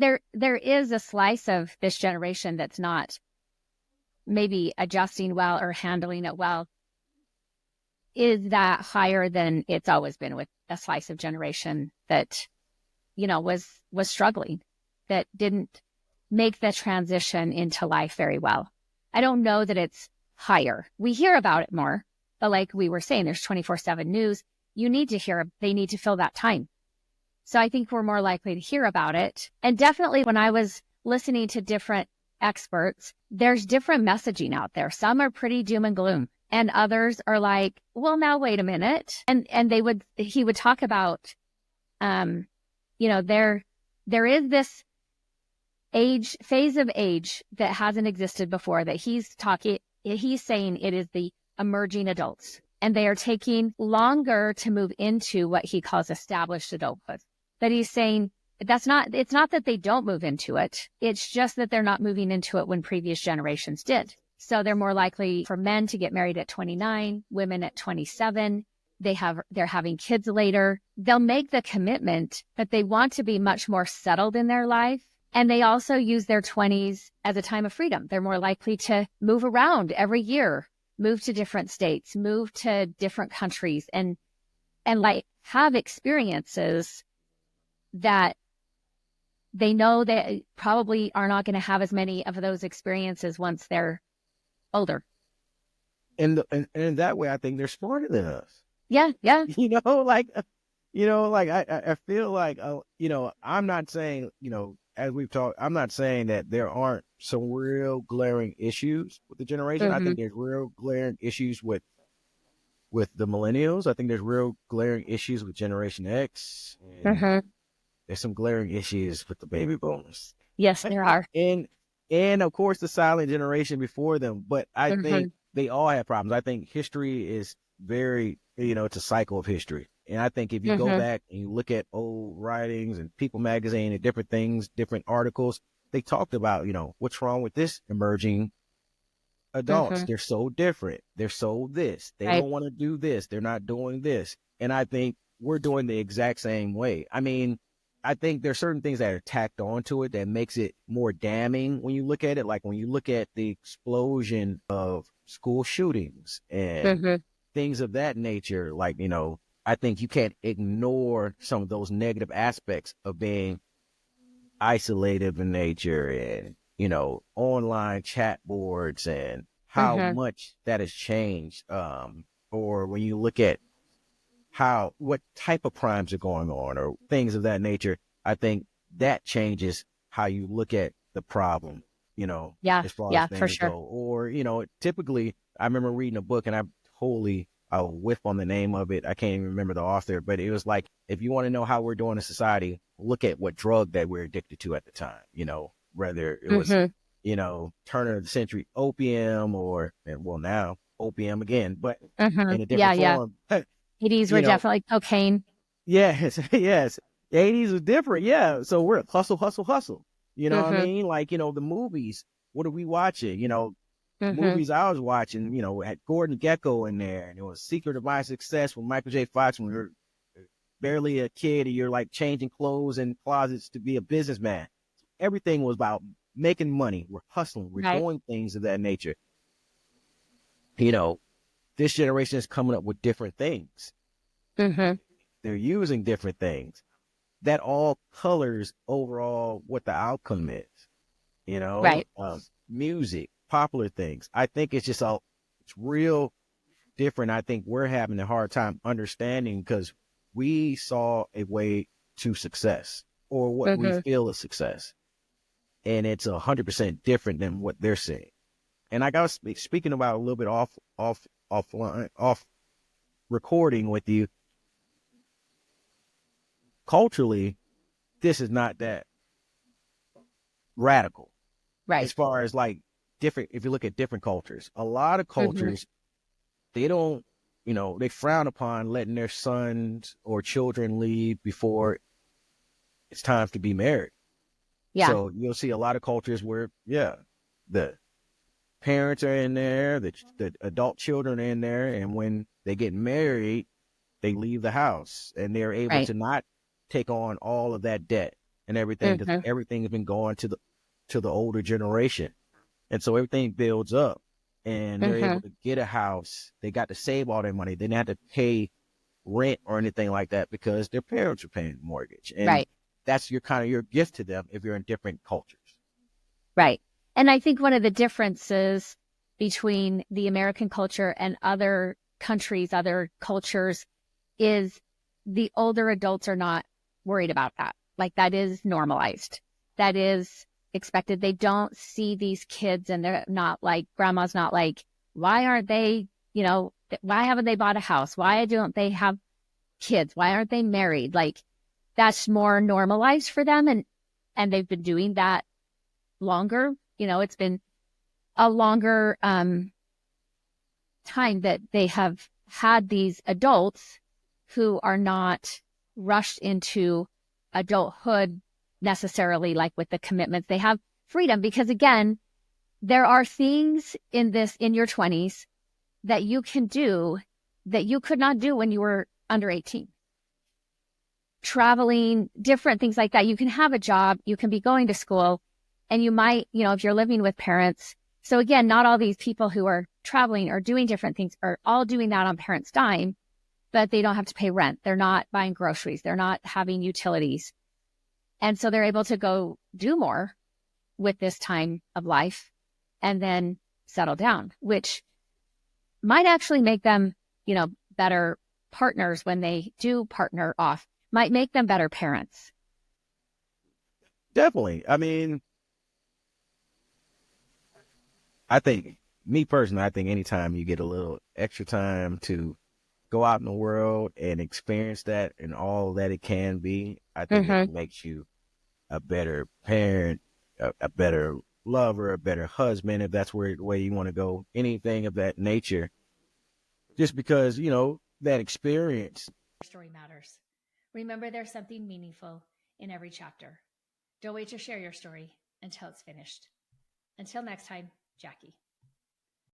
there is a slice of this generation that's not maybe adjusting well or handling it well. Is that higher than it's always been with a slice of generation that, was struggling, that didn't make the transition into life very well? I don't know that it's higher. We hear about it more, but like we were saying, there's 24/7 news. They need to fill that time. So I think we're more likely to hear about it. And definitely when I was listening to different experts, there's different messaging out there. Some are pretty doom and gloom, and others are like, well, now wait a minute. And he would talk about, there is this phase of age that hasn't existed before, that he's saying it is the emerging adults, and they are taking longer to move into what he calls established adulthood. That he's saying it's not that they don't move into it. It's just that they're not moving into it when previous generations did. So they're more likely for men to get married at 29, women at 27. They're having kids later. They'll make the commitment that they want to be much more settled in their life. And they also use their 20s as a time of freedom. They're more likely to move around every year, move to different states, move to different countries, and like have experiences that they know they probably are not going to have as many of those experiences once they're older. And in that way, I think they're smarter than us. Yeah, yeah. I feel like, I'm not saying, as we've talked, I'm not saying that there aren't some real glaring issues with the generation. Mm-hmm. I think there's real glaring issues with the millennials. I think there's real glaring issues with Generation X. And Mm-hmm. there's some glaring issues with the baby boomers. Yes, there are. And of course the silent generation before them. But I Mm-hmm. think they all have problems. I think history is very, it's a cycle of history. And I think if you Mm-hmm. go back and you look at old writings and People magazine and different things, different articles, they talked about, what's wrong with this emerging adults. Mm-hmm. They're so different. They're so this. They Right. don't want to do this. They're not doing this. And I think we're doing the exact same way. I mean, I think there's certain things that are tacked onto it that makes it more damning when you look at it. Like when you look at the explosion of school shootings and Mm-hmm. things of that nature, like, I think you can't ignore some of those negative aspects of being isolated in nature and, online chat boards and how Mm-hmm. much that has changed. Or when you look at what type of crimes are going on or things of that nature, I think that changes how you look at the problem, Yeah, as far yeah, as for things sure. go. Or, typically I remember reading a book and I'll whiff on the name of it. I can't even remember the author, but it was like, if you want to know how we're doing in society, look at what drug that we're addicted to at the time, whether it was, Mm-hmm. turn of the century opium now opium again, but Mm-hmm. in a Yeah, different yeah. form. 80s were you know, definitely cocaine. yes, yes. The 80s was different. Yeah. So we're hustle, hustle, hustle. You know what I Mm-hmm. mean? Like, the movies, what are we watching? Mm-hmm. Movies I was watching, had Gordon Gekko in there, and it was Secret of My Success with Michael J. Fox when you're barely a kid and you're like changing clothes in closets to be a businessman. Everything was about making money. We're hustling. We're Right. doing things of that nature. This generation is coming up with different things. Mm-hmm. They're using different things. That all colors overall what the outcome is. Right. Music, popular things. I think it's real different. I think we're having a hard time understanding because we saw a way to success or what we Mm-hmm. feel is success. And it's 100% different than what they're seeing. And I was speaking about a little bit off recording with you. Culturally, this is not that radical. Right. As far as like different, if you look at different cultures, a lot of cultures, they don't, they frown upon letting their sons or children leave before it's time to be married. Yeah. So you'll see a lot of cultures where, the parents are in there, the adult children are in there, and when they get married, they leave the house and they're able Right. to not take on all of that debt and everything. 'Cause Mm-hmm. everything has been going to the older generation, and so everything builds up, and they're Mm-hmm. able to get a house. They got to save all their money. They didn't have to pay rent or anything like that because their parents are paying the mortgage, and Right. that's your kind of your gift to them if you're in different cultures. Right. And I think one of the differences between the American culture and other countries, other cultures, is the older adults are not worried about that. Like that is normalized. That is expected. They don't see these kids and they're not like, grandma's not like, why aren't they, why haven't they bought a house? Why don't they have kids? Why aren't they married? Like that's more normalized for them. And they've been doing that longer. It's been a longer time that they have had these adults who are not rushed into adulthood necessarily, like with the commitments. They have freedom because, again, there are things in your 20s that you can do that you could not do when you were under 18. Traveling, different things like that. You can have a job, you can be going to school, and you might, if you're living with parents. So again, not all these people who are traveling or doing different things are all doing that on parents' dime, but they don't have to pay rent. They're not buying groceries. They're not having utilities. And so they're able to go do more with this time of life and then settle down, which might actually make them, better partners when they do partner off, might make them better parents. Definitely. I mean, I think me personally, I think anytime you get a little extra time to go out in the world and experience that and all that it can be, I think it Mm-hmm. makes you a better parent, a better lover, a better husband, if that's where the way you want to go, anything of that nature. Just because, that experience. Story matters. Remember, there's something meaningful in every chapter. Don't wait to share your story until it's finished. Until next time, Jackie.